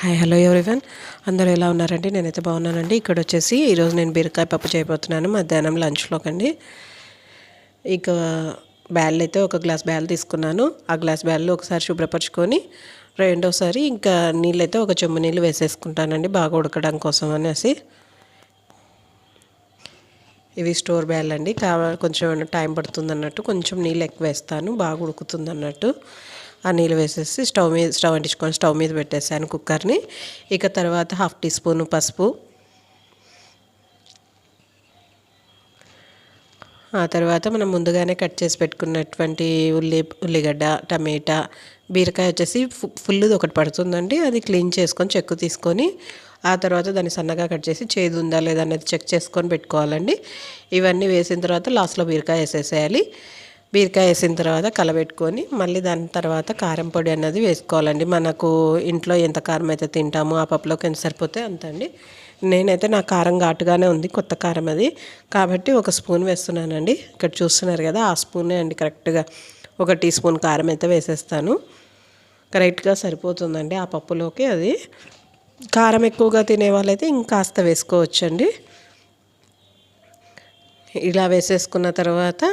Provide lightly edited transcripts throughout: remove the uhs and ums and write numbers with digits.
Hi hello everyone, అందరూ ఎలా ఉన్నారండి? నేనైతే బాగున్నానండి. ఇక్కడ వచ్చేసి ఈరోజు నేను బీరకాయ పప్పు చేయబోతున్నాను మధ్యాహ్నం లంచ్లోకండి. ఇక బ్యాళ్ళు అయితే ఒక గ్లాస్ బ్యాళ్ళు తీసుకున్నాను. ఆ గ్లాస్ బ్యాళ్ళు ఒకసారి శుభ్రపరచుకొని రెండోసారి ఇంకా నీళ్ళైతే ఒక చెంబు నీళ్ళు వేసేసుకుంటానండి, బాగా ఉడకడం కోసం అనేసి. ఇవి స్టోర్ బ్యాళ్ళు అండి, కొంచెం టైం పడుతుంది అన్నట్టు కొంచెం నీళ్ళు ఎక్కువ వేస్తాను, బాగా ఉడుకుతుంది అన్నట్టు. ఆ నీళ్ళు వేసేసి స్టవ్ అంటించుకొని స్టవ్ మీద పెట్టేసాను కుక్కర్ని. ఇక తర్వాత 1/2 టీ స్పూన్ పసుపు, ఆ తర్వాత మనం ముందుగానే కట్ చేసి పెట్టుకున్నటువంటి ఉల్లిగడ్డ, టమాటా, బీరకాయ వచ్చేసి ఫుల్ది ఒకటి పడుతుందండి, అది క్లీన్ చేసుకొని చెక్కు తీసుకొని ఆ తర్వాత దాన్ని సన్నగా కట్ చేసి చేదు ఉందా లేదా అనేది చెక్ చేసుకొని పెట్టుకోవాలండి. ఇవన్నీ వేసిన తర్వాత లాస్ట్లో బీరకాయ వేసేసేయాలి. బీరకాయ వేసిన తర్వాత కలబెట్టుకొని మళ్ళీ దాని తర్వాత కారం పొడి అన్నది వేసుకోవాలండి. మనకు ఇంట్లో ఎంత కారం అయితే తింటామో ఆ పప్పులోకి ఎంత సరిపోతే అంత అండి. నేనైతే నా కారం ఘాటుగానే ఉంది, కొత్త కారం అది కాబట్టి 1 స్పూన్ వేస్తున్నానండి. ఇక్కడ చూస్తున్నారు కదా, ఆ స్పూనే అండి కరెక్ట్గా 1 టీ స్పూన్ కారం అయితే వేసేస్తాను. కరెక్ట్గా సరిపోతుందండి ఆ పప్పులోకి. అది కారం ఎక్కువగా తినే వాళ్ళైతే ఇంకాస్త వేసుకోవచ్చండి. ఇలా వేసేసుకున్న తర్వాత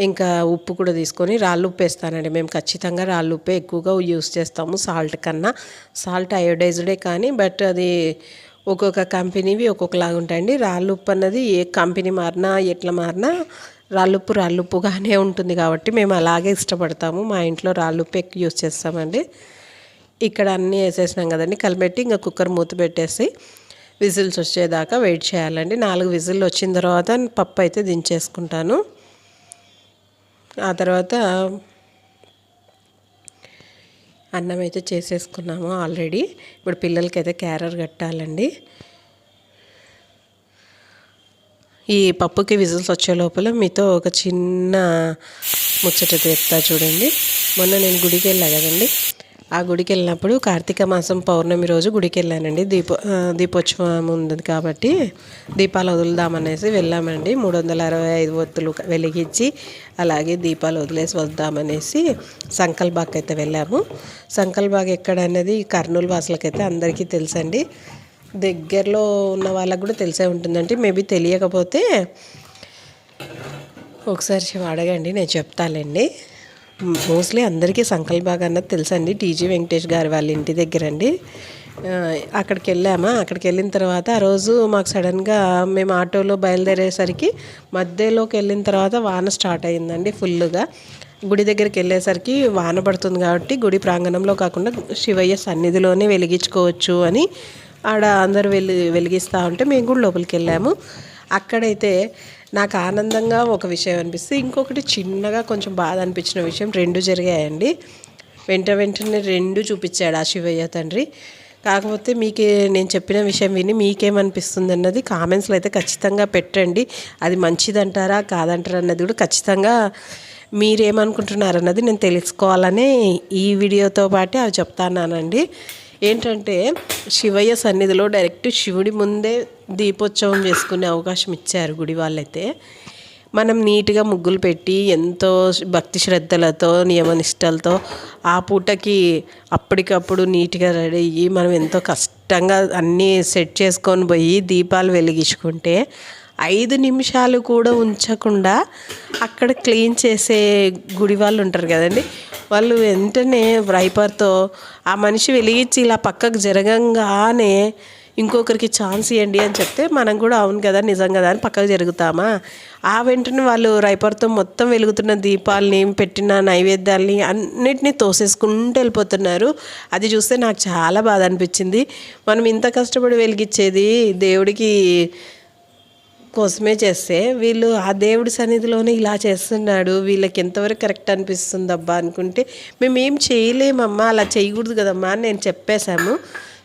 ఇంకా ఉప్పు కూడా తీసుకొని రాళ్ళు ఉప్పు వేస్తానండి. మేము ఖచ్చితంగా రాళ్ళు ఉప్పే ఎక్కువగా యూస్ చేస్తాము సాల్ట్ కన్నా. సాల్ట్ అయోడైజ్డే కానీ బట్ అది ఒక్కొక్క కంపెనీవి ఒక్కొక్కలాగా ఉంటాయండి. రాళ్ళు ఉప్పు అన్నది ఏ కంపెనీ మారినా ఎట్లా మారినా రాళ్ళుప్పుగానే ఉంటుంది కాబట్టి మేము అలాగే ఇష్టపడతాము. మా ఇంట్లో రాళ్ళుప్పు ఎక్కువ యూస్ చేస్తామండి. ఇక్కడ అన్నీ వేసేసినాం కదండి, కలిపెట్టి ఇంకా కుక్కర్ మూత పెట్టేసి విజిల్స్ వచ్చేదాకా వెయిట్ చేయాలండి. 4 విజిల్లు వచ్చిన తర్వాత పప్పు అయితే దించేసుకుంటాను. ఆ తర్వాత అన్నం అయితే చేసేసుకున్నాము ఆల్రెడీ. ఇప్పుడు పిల్లలకైతే క్యారర్ కట్టాలండి. ఈ పప్పుకి విజిల్స్ వచ్చే లోపల మీతో ఒక చిన్న ముచ్చట చెప్తా చూడండి. మొన్న నేను గుడికి వెళ్ళా కదండి, ఆ గుడికి వెళ్ళినప్పుడు కార్తీక మాసం పౌర్ణమి రోజు గుడికి వెళ్ళానండి. దీపోత్సవం ఉంది కాబట్టి దీపాలు వదులుదామనేసి వెళ్ళామండి. 365 ఒత్తులు వెలిగించి అలాగే దీపాలు వదిలేసి వద్దామనేసి సంకల్బాగ్ అయితే వెళ్ళాము. సంకల్బాగ్ ఎక్కడ అనేది కర్నూలు వాసులకైతే అందరికీ తెలుసండి, దగ్గరలో ఉన్న వాళ్ళకు కూడా తెలిసే ఉంటుందండి. మేబీ తెలియకపోతే ఒకసారి అడగండి, నేను చెప్తాలేండి. మోస్ట్లీ అందరికీ సంకల్బాగ్ అన్నది తెలుసండి, టీజీ వెంకటేష్ గారి వాళ్ళ ఇంటి దగ్గర అండి. అక్కడికి వెళ్ళిన తర్వాత ఆ రోజు మాకు సడన్గా మేము ఆటోలో బయలుదేరేసరికి మధ్యలోకి వెళ్ళిన తర్వాత వాన స్టార్ట్ అయ్యిందండి ఫుల్గా. గుడి దగ్గరికి వెళ్ళేసరికి వాన పడుతుంది కాబట్టి గుడి ప్రాంగణంలో కాకుండా శివయ్య సన్నిధిలోనే వెలిగించుకోవచ్చు అని ఆడ అందరూ వెలిగిస్తూ ఉంటే మేము కూడా లోపలికి వెళ్ళాము. అక్కడైతే నాకు ఆనందంగా ఒక విషయం అనిపిస్తే ఇంకొకటి చిన్నగా కొంచెం బాధ అనిపించిన విషయం 2 జరిగాయండి. వెంటనే 2 చూపించాడు ఆ శివయ్య తండ్రి. కాకపోతే నేను చెప్పిన విషయం విని మీకేమనిపిస్తుంది అన్నది కామెంట్స్లో అయితే ఖచ్చితంగా పెట్టండి. అది మంచిదంటారా కాదంటారా అన్నది కూడా ఖచ్చితంగా మీరేమనుకుంటున్నారు అన్నది నేను తెలుసుకోవాలనే ఈ వీడియోతో పాటు అవి చెప్తానండి. ఏంటంటే శివయ్య సన్నిధిలో డైరెక్ట్ శివుడి ముందే దీపోత్సవం చేసుకునే అవకాశం ఇచ్చారు గుడి వాళ్ళైతే. మనం నీట్గా ముగ్గులు పెట్టి ఎంతో భక్తి శ్రద్ధలతో నియమనిష్టలతో ఆ పూటకి అప్పటికప్పుడు నీట్గా రెడీ అయ్యి మనం ఎంతో కష్టంగా అన్నీ సెట్ చేసుకొని పోయి దీపాలు వెలిగించుకుంటే 5 నిమిషాలు కూడా ఉంచకుండా అక్కడ క్లీన్ చేసే గుడి వాళ్ళు ఉంటారు కదండి, వాళ్ళు వెంటనే వైపర్తో ఆ మనిషి వెలిగించి ఇలా పక్కకు జరగంగానే ఇంకొకరికి ఛాన్స్ ఇవ్వండి అని చెప్తే మనం కూడా అవును కదా నిజం కదా అని పక్కకు జరుగుతామా. ఆ వెంటనే వాళ్ళు రైపర్తో మొత్తం వెలుగుతున్న దీపాలని పెట్టిన నైవేద్యాలని అన్నిటినీ తోసేసుకుంటూ వెళ్ళిపోతున్నారు. అది చూస్తే నాకు చాలా బాధ అనిపించింది. మనం ఇంత కష్టపడి వెలిగించేది దేవుడికి కోసమే చేస్తే వీళ్ళు ఆ దేవుడి సన్నిధిలోనే ఇలా చేస్తున్నాడు, వీళ్ళకి ఎంతవరకు కరెక్ట్ అనిపిస్తుంది అబ్బా అనుకుంటే మేమేం చేయలేమమ్మా, అలా చేయకూడదు కదమ్మా అని నేను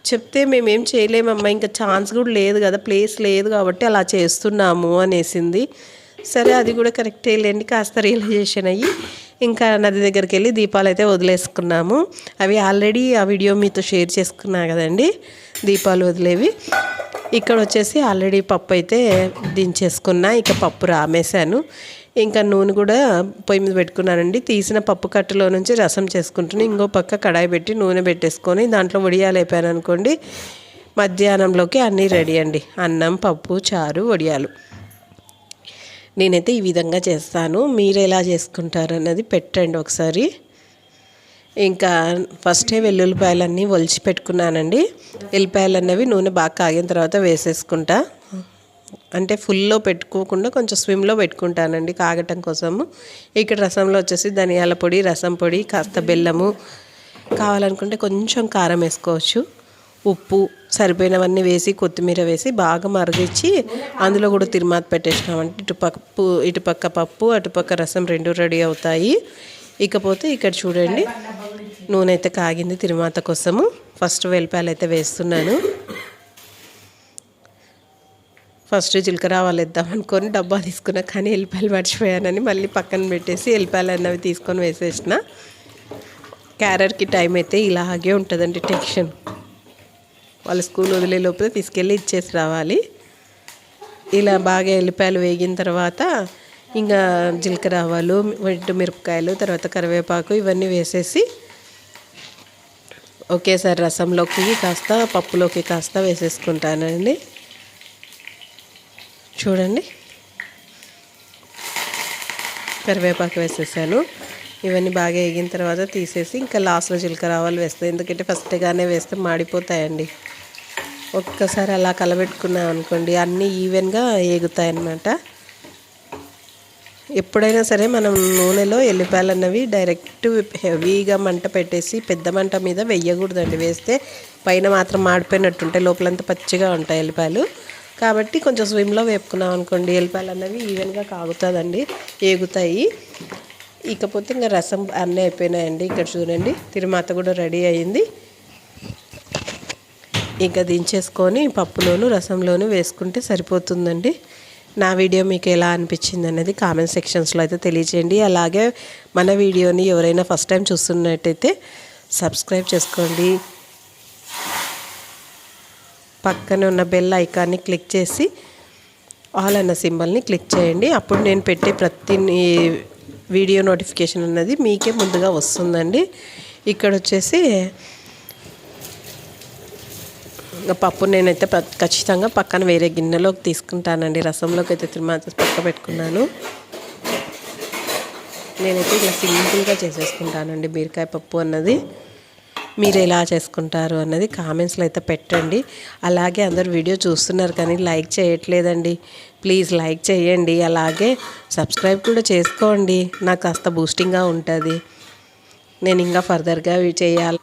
చెప్తే మేమేం చేయలేమమ్మా, ఇంకా ఛాన్స్ కూడా లేదు కదా, ప్లేస్ లేదు కాబట్టి అలా చేస్తున్నాము అనేసింది. సరే అది కూడా కరెక్టే లేండి, కాస్త రియలైజేషన్ అయ్యి ఇంకా నది దగ్గరికి వెళ్ళి దీపాలు అయితే వదిలేసుకున్నాము. అవి ఆల్రెడీ ఆ వీడియో మీతో షేర్ చేసుకున్నా కదండి, దీపాలు వదిలేవి. ఇక్కడ వచ్చేసి ఆల్రెడీ పప్పు అయితే దించేసుకున్నా, ఇక పప్పు రామేశాను. ఇంకా నూనె కూడా పొయ్యి మీద పెట్టుకున్నానండి. తీసిన పప్పు కట్టులో నుంచి రసం చేసుకుంటున్నాను. ఇంకో పక్క కడాయి పెట్టి నూనె పెట్టేసుకొని దాంట్లో వడియాలు వేపాను అనుకోండి, మధ్యాహ్నంలోకి అన్నీ రెడీ అండి. అన్నం, పప్పు, చారు, వడియాలు. నేనైతే ఈ విధంగా చేస్తాను. మీరు ఎలా చేసుకుంటారు అన్నది పెట్టండి ఒకసారి. ఇంకా ఫస్టే వెల్లుల్లిపాయలన్నీ ఒలిచి పెట్టుకున్నానండి. వెల్లిపాయలు అన్నవి నూనె బాగా కాగిన తర్వాత వేసేసుకుంటా. అంటే ఫుల్లో పెట్టుకోకుండా కొంచెం స్విమ్లో పెట్టుకుంటానండి కాగటం కోసము. ఇక్కడ రసంలో వచ్చేసి ధనియాల పొడి, రసం పొడి, కాస్త బెల్లము, కావాలనుకుంటే కొంచెం కారం వేసుకోవచ్చు, ఉప్పు సరిపోయినవన్నీ వేసి కొత్తిమీర వేసి బాగా మరిగించి అందులో కూడా తిరుమాత పెట్టేసినామంటే ఇటుపక్క పప్పు అటుపక్క రసం రెండు రెడీ అవుతాయి. ఇకపోతే ఇక్కడ చూడండి నూనె అయితే కాగింది తిరుమాత కోసము. ఫస్ట్ వెల్లిపాయలు అయితే వేస్తున్నాను. ఫస్ట్ జీలకర్ర ఆవాలు వేద్దాం అనుకొని డబ్బా తీసుకున్నా, కానీ ఎల్లిపాయలు మర్చిపోయానని మళ్ళీ పక్కన పెట్టేసి ఎల్లిపాయలు అన్నవి తీసుకొని వేసేసిన. క్యారెట్కి టైం అయితే ఇలాగే ఉంటుందండి టెన్షన్. వాళ్ళ స్కూల్ వదిలే లోపల తీసుకెళ్ళి ఇచ్చేసి రావాలి. ఇలా బాగా ఎల్లిపాయలు వేగిన తర్వాత ఇంకా జీలకర్ర ఆవాలు, మిరపకాయలు, తర్వాత కరివేపాకు ఇవన్నీ వేసేసి ఒకేసారి రసంలోకి కాస్త పప్పులోకి కాస్త వేసేసుకుంటానండి. చూడండి కరివేపాకు వేసేసాను. ఇవన్నీ బాగా వేగిన తర్వాత తీసేసి ఇంకా లాస్ట్లో జీలకర్ర ఆవాలు వేస్తాను. ఎందుకంటే ఫస్ట్గానే వేస్తే మాడిపోతాయండి. ఒక్కసారి అలా కలబెట్టుకున్నాం అనుకోండి అన్నీ ఈవెన్గా వేగుతాయి అన్నమాట. ఎప్పుడైనా సరే మనం నూనెలో ఎల్లిపాయలు అన్నవి డైరెక్ట్ హెవీగా మంట పెట్టేసి పెద్ద మంట మీద వేయకూడదండి. వేస్తే పైన మాత్రం మాడిపోయినట్టుంటాయి, లోపలంతా పచ్చిగా ఉంటాయి ఎల్లిపాయలు. కాబట్టి కొంచెం స్విమ్లో వేపుకున్నాం అనుకోండి ఎల్లిపాయలు అన్నవి ఈవెన్గా కాగుతుందండి, ఏగుతాయి. ఇకపోతే ఇంకా రసం అన్నీ అయిపోయినాయండి. ఇక్కడ చూడండి తిరుమాత కూడా రెడీ అయ్యింది. ఇంకా దించేసుకొని పప్పులోను రసంలోను వేసుకుంటే సరిపోతుందండి. నా వీడియో మీకు ఎలా అనిపించింది అనేది కామెంట్ సెక్షన్స్లో అయితే తెలియచేయండి. అలాగే మన వీడియోని ఎవరైనా ఫస్ట్ టైం చూస్తున్నట్టయితే సబ్స్క్రైబ్ చేసుకోండి. పక్కన ఉన్న బెల్ ఐకాన్ని క్లిక్ చేసి ఆల్ అన్న సింబల్ని క్లిక్ చేయండి. అప్పుడు నేను పెట్టే ప్రతి వీడియో నోటిఫికేషన్ అన్నది మీకే ముందుగా వస్తుందండి. ఇక్కడ వచ్చేసి పప్పు నేనైతే ఖచ్చితంగా పక్కన వేరే గిన్నెలోకి తీసుకుంటానండి. రసంలోకి అయితే తిరుమాత పక్క పెట్టుకున్నాను. నేనైతే ఇలా సింపుల్గా చేసేసుకుంటానండి బీరకాయ పప్పు అన్నది. మీరు ఎలా చేసుకుంటారు అన్నది కామెంట్స్లో అయితే పెట్టండి. అలాగే అందరు వీడియో చూస్తున్నారు కానీ లైక్ చేయట్లేదండి. ప్లీజ్ లైక్ చేయండి. అలాగే సబ్స్క్రైబ్ కూడా చేసుకోండి. నాకు కాస్త బూస్టింగ్గా ఉంటుంది. నేను ఇంకా ఫర్దర్గా చేయాలి.